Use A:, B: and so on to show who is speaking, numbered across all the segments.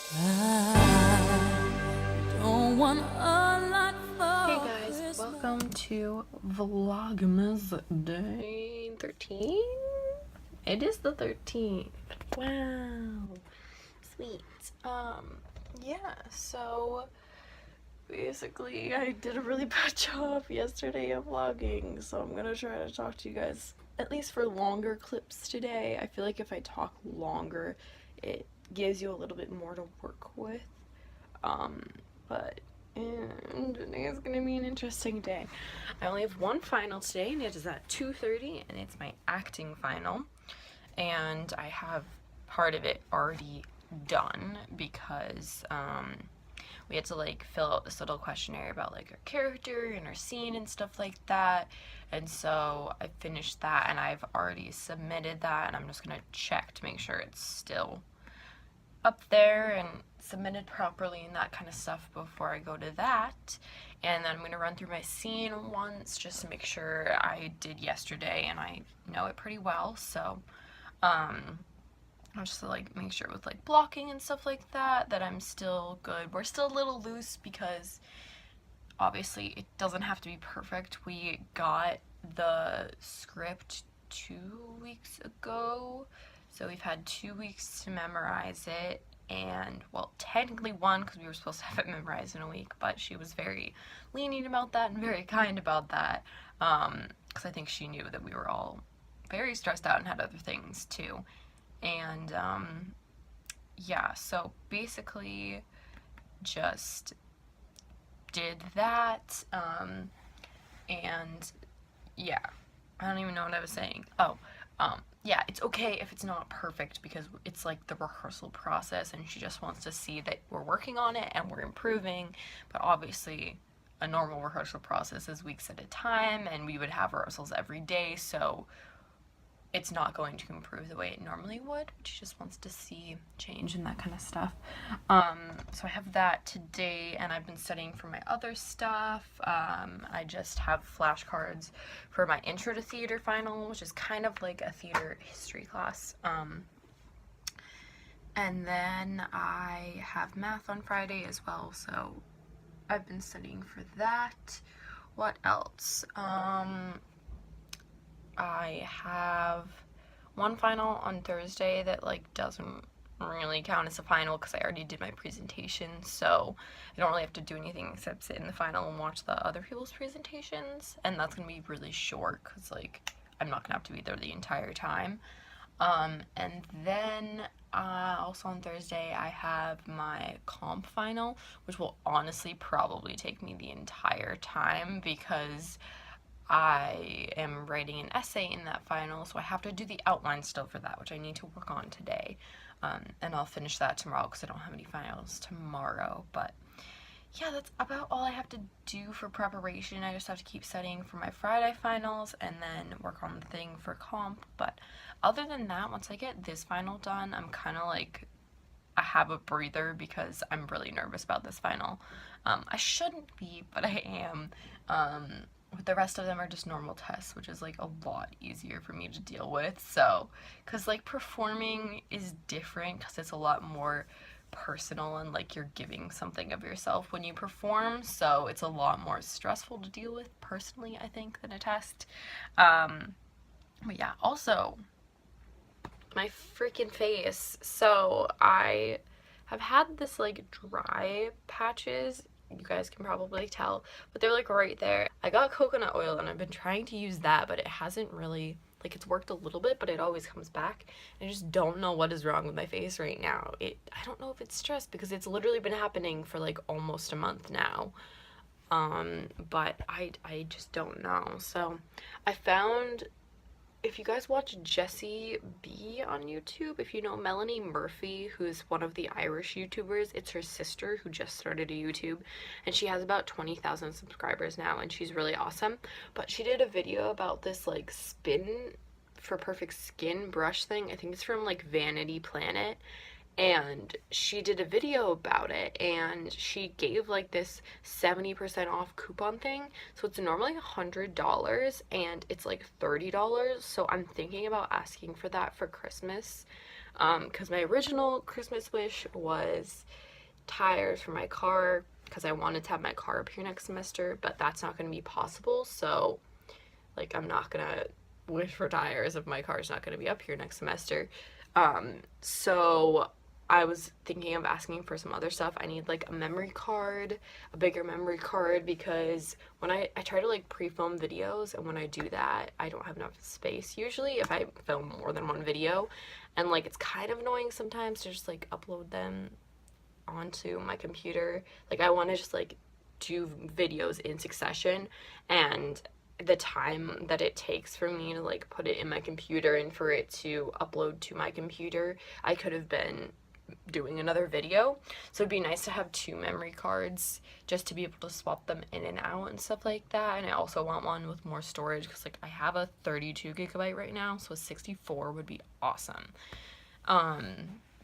A: Hey guys, welcome to Vlogmas day 13? It is the 13th. Wow. Sweet. Yeah, so basically I did a really bad job yesterday of vlogging, so I'm gonna try to talk to you guys at least for longer clips today. I feel like if I talk longer, it gives you a little bit more to work with. But today is gonna be an interesting day. I only have one final today, and it is at 2:30, and it's my acting final. And I have part of it already done because we had to like fill out this little questionnaire about like our character and our scene and stuff like that. And so I finished that, and I've already submitted that, and I'm just gonna check to make sure it's still up there and submitted properly and that kind of stuff before I go to that. And then I'm going to run through my scene once just to make sure I did yesterday and I know it pretty well. So I'll just like make sure with like blocking and stuff like that I'm still good. We're still a little loose because obviously it doesn't have to be perfect. We got the script 2 weeks ago, so we've had 2 weeks to memorize it, and well, technically one because we were supposed to have it memorized in a week, but she was very lenient about that and very kind about that, because I think she knew that we were all very stressed out and had other things too. And yeah, so basically just did that, and yeah, I don't even know what I was saying. Yeah, it's okay if it's not perfect because it's like the rehearsal process, and she just wants to see that we're working on it and we're improving. But obviously a normal rehearsal process is weeks at a time, and we would have rehearsals every day, so it's not going to improve the way it normally would. She just wants to see change and that kind of stuff. So I have that today, and I've been studying for my other stuff. I just have flashcards for my intro to theater final, which is kind of like a theater history class. And then I have math on Friday as well, so I've been studying for that. What else? I have one final on Thursday that like doesn't really count as a final because I already did my presentation, so I don't really have to do anything except sit in the final and watch the other people's presentations, and that's gonna be really short because like I'm not gonna have to be there the entire time. And then also on Thursday I have my comp final, which will honestly probably take me the entire time because I am writing an essay in that final, so I have to do the outline still for that, which I need to work on today. And I'll finish that tomorrow because I don't have any finals tomorrow. But yeah, that's about all I have to do for preparation. I just have to keep studying for my Friday finals and then work on the thing for comp. But other than that, once I get this final done, I'm kind of like, I have a breather because I'm really nervous about this final. I shouldn't be, but I am. But the rest of them are just normal tests, which is like a lot easier for me to deal with. So, because like performing is different because it's a lot more personal and like you're giving something of yourself when you perform, so it's a lot more stressful to deal with personally, I think, than a test. But yeah, also my freaking face. So I have had this like dry patches, you guys can probably tell, but they're like right there. I got coconut oil and I've been trying to use that, but it hasn't really, like, it's worked a little bit, but it always comes back. I just don't know what is wrong with my face right now. I don't know if it's stress because it's literally been happening for like almost a month now. But I just don't know. So I found, if you guys watch Jessie B on YouTube, if you know Melanie Murphy, who's one of the Irish YouTubers, it's her sister who just started a YouTube, and she has about 20,000 subscribers now, and she's really awesome. But she did a video about this like spin for perfect skin brush thing. I think it's from like Vanity Planet, and she did a video about it, and she gave like this 70% off coupon thing, so it's normally $100 and it's like $30, so I'm thinking about asking for that for Christmas, because my original Christmas wish was tires for my car, because I wanted to have my car up here next semester, but that's not going to be possible, so, like, I'm not going to wish for tires if my car's not going to be up here next semester. So I was thinking of asking for some other stuff. I need, like, a memory card, a bigger memory card, because when I try to, like, pre-film videos, and when I do that, I don't have enough space usually if I film more than one video, and, like, it's kind of annoying sometimes to just, like, upload them onto my computer. Like, I want to just, like, do videos in succession, and the time that it takes for me to, like, put it in my computer and for it to upload to my computer, I could have been doing another video. So it'd be nice to have 2 memory cards just to be able to swap them in and out and stuff like that. And I also want one with more storage, because, like, I have a 32 gigabyte right now, so a 64 would be awesome.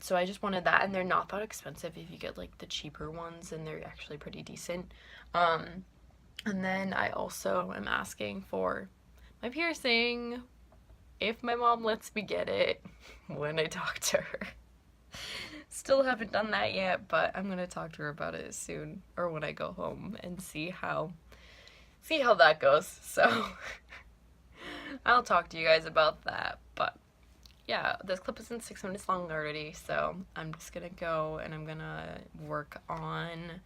A: So I just wanted that, and they're not that expensive if you get, like, the cheaper ones, and they're actually pretty decent. And then I also am asking for my piercing, if my mom lets me get it, when I talk to her. Still haven't done that yet, but I'm gonna talk to her about it soon, or when I go home, and see how that goes. So I'll talk to you guys about that. But yeah, this clip isn't 6 minutes long already, so I'm just gonna go and I'm gonna work on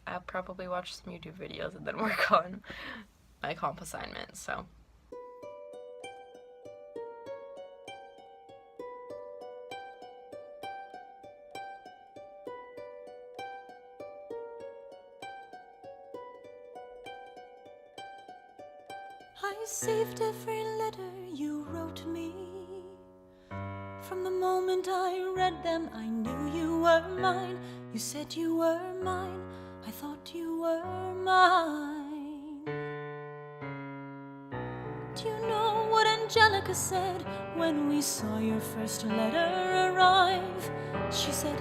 A: I'll probably watch some YouTube videos and then work on my comp assignment, so.
B: I saved every letter you wrote me. From the moment I read them, I knew you were mine. You said you were mine. I thought you were mine. Do you know what Angelica said when we saw your first letter arrive? She said,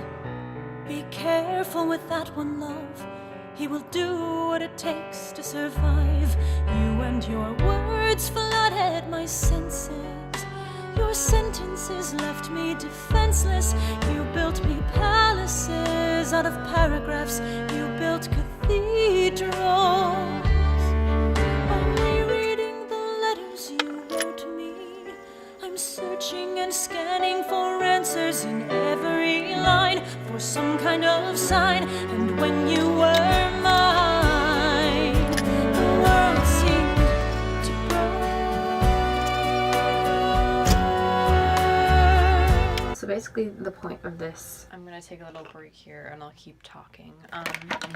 B: "Be careful with that one, love. He will do what it takes to survive." You and your words flooded my senses. Your sentences left me defenseless. You built me palaces out of paragraphs. You built cathedrals. I'm rereading the letters you wrote me. I'm searching and scanning for answers in every line, for some kind of sign. And when you were mine, the world seemed to burn.
A: So basically the point of this, I'm gonna take a little break here and I'll keep talking. I'm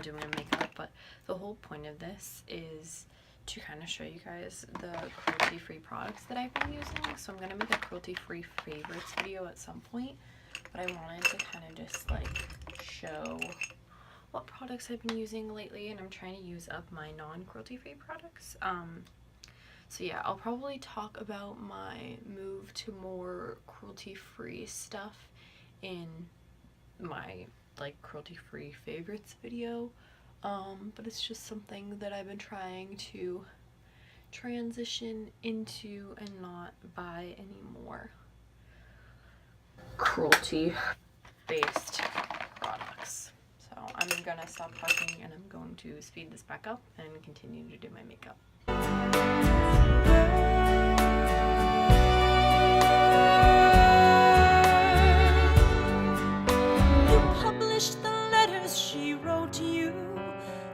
A: doing my makeup, but the whole point of this is to kind of show you guys the cruelty-free products that I've been using. So I'm gonna make a cruelty-free favorites video at some point, but I wanted to kind of just, like, show what products I've been using lately, and I'm trying to use up my non-cruelty-free products. So yeah, I'll probably talk about my move to more cruelty-free stuff in my, like, cruelty-free favorites video, but it's just something that I've been trying to transition into and not buy anymore cruelty-based products. So I'm gonna stop talking and I'm going to speed this back up and continue to do my makeup.
B: You published the letters she wrote you.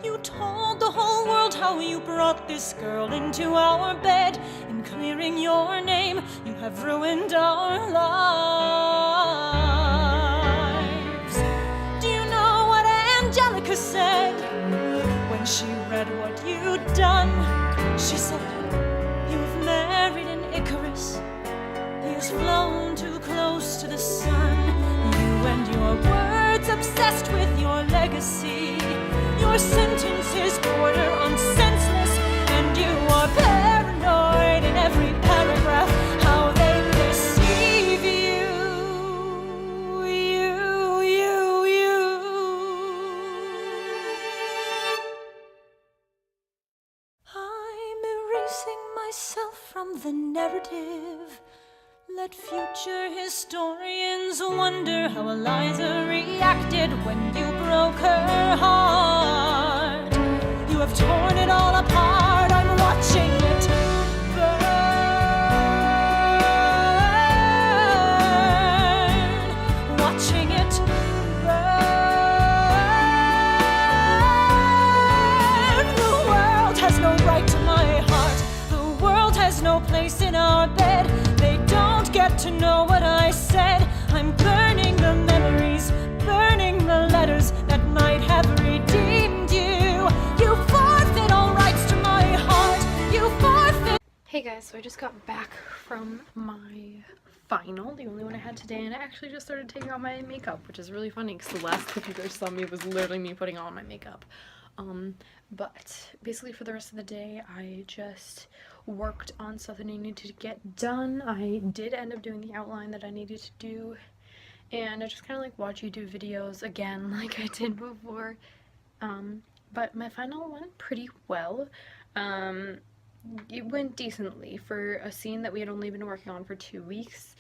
B: You told the whole world how you brought this girl into our bed. In clearing your name, you have ruined our lives. Do you know what Angelica said when she read what you'd done? She said, "You've married an Icarus. He has flown too close to the sun. You and your words obsessed with your legacy. Your sentences border on senseless, and you are paranoid in every paragraph. How they deceive you. I'm erasing myself from the narrative. Let future historians wonder how Eliza reacted when you broke her heart. You have torn it all apart, I'm watching it burn. Watching it burn. The world has no right to my heart. The world has no place in our bed. They don't get to know what I said. I'm burning the memories, burning the letters that might have redeemed you. You forfeit all rights to my heart. You forfeit.
A: Hey guys, so I just got back from my final, the only one I had today, and I actually just started taking on my makeup, which is really funny because the last clip you guys saw me was literally me putting on my makeup. But basically for the rest of the day, I just worked on stuff that I needed to get done. I did end up doing the outline that I needed to do, and I just kind of like watch YouTube videos again like I did before. But my final went pretty well. It went decently for a scene that we had only been working on for 2 weeks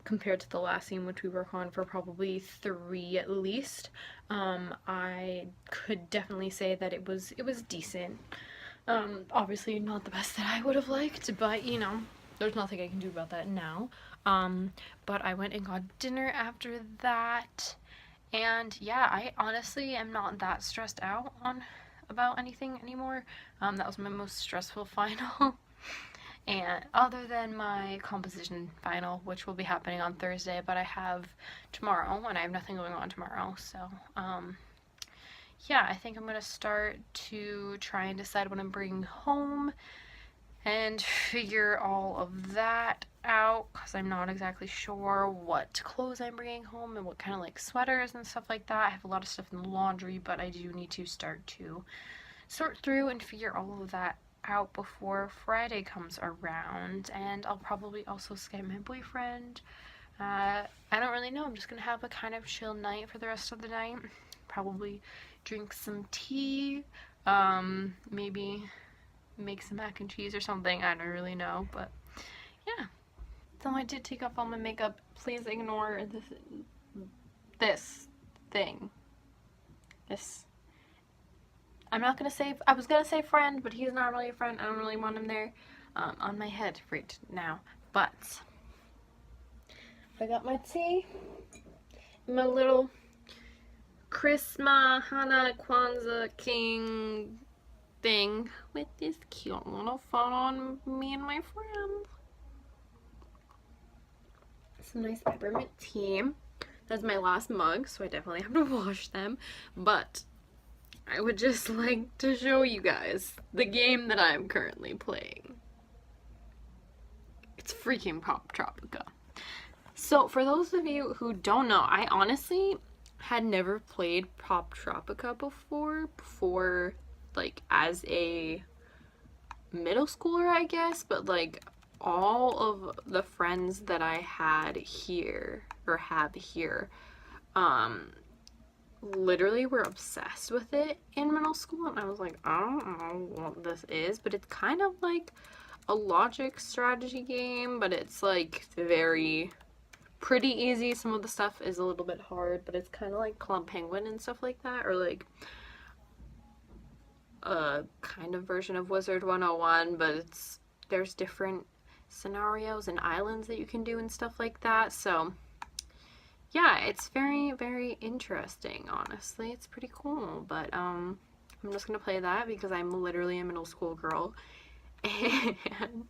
A: compared to the last scene, which we worked on for probably 3 at least. I could definitely say that it was decent. Obviously not the best that I would have liked, but you know, there's nothing I can do about that now. But I went and got dinner after that, and yeah, I honestly am not that stressed out about anything anymore. That was my most stressful final. And other than my composition final, which will be happening on Thursday, but I have tomorrow, and I have nothing going on tomorrow, so yeah, I think I'm gonna start to try and decide what I'm bringing home and figure all of that out, because I'm not exactly sure what clothes I'm bringing home and what kind of like sweaters and stuff like that. I have a lot of stuff in the laundry, but I do need to start to sort through and figure all of that out before Friday comes around. And I'll probably also Skype my boyfriend. I don't really know. I'm just gonna have a kind of chill night for the rest of the night. Probably drink some tea, maybe make some mac and cheese or something. I don't really know, but yeah. So I did take off all my makeup. Please ignore this thing. This. I'm not gonna say, I was gonna say friend, but he's not really a friend. I don't really want him there on my head right now. But I got my tea, my little Christmas, Hana, Kwanzaa, King thing with this cute little photo on me and my friends. Some nice peppermint tea. That's my last mug, so I definitely have to wash them. But I would just like to show you guys the game that I'm currently playing. It's freaking Pop Tropica. So for those of you who don't know, I honestly had never played Pop Tropica before like as a middle schooler, I guess, but like all of the friends that I had here or have here literally were obsessed with it in middle school, and I was like, I don't know what this is, but it's kind of like a logic strategy game, but it's like pretty easy. Some of the stuff is a little bit hard, but it's kind of like Club Penguin and stuff like that, or like a kind of version of Wizard 101, but there's different scenarios and islands that you can do and stuff like that. So yeah, it's very, very interesting, honestly. It's pretty cool, but I'm just gonna play that because I'm literally a middle school girl, and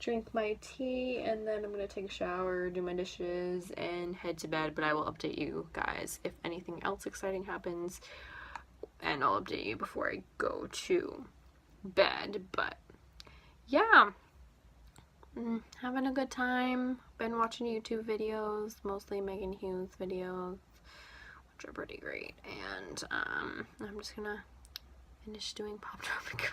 A: drink my tea, and then I'm gonna take a shower, do my dishes, and head to bed. But I will update you guys if anything else exciting happens, and I'll update you before I go to bed. But yeah, having a good time. Been watching YouTube videos, mostly Megan Hughes videos, which are pretty great, and I'm just gonna finish doing Pop Tropica.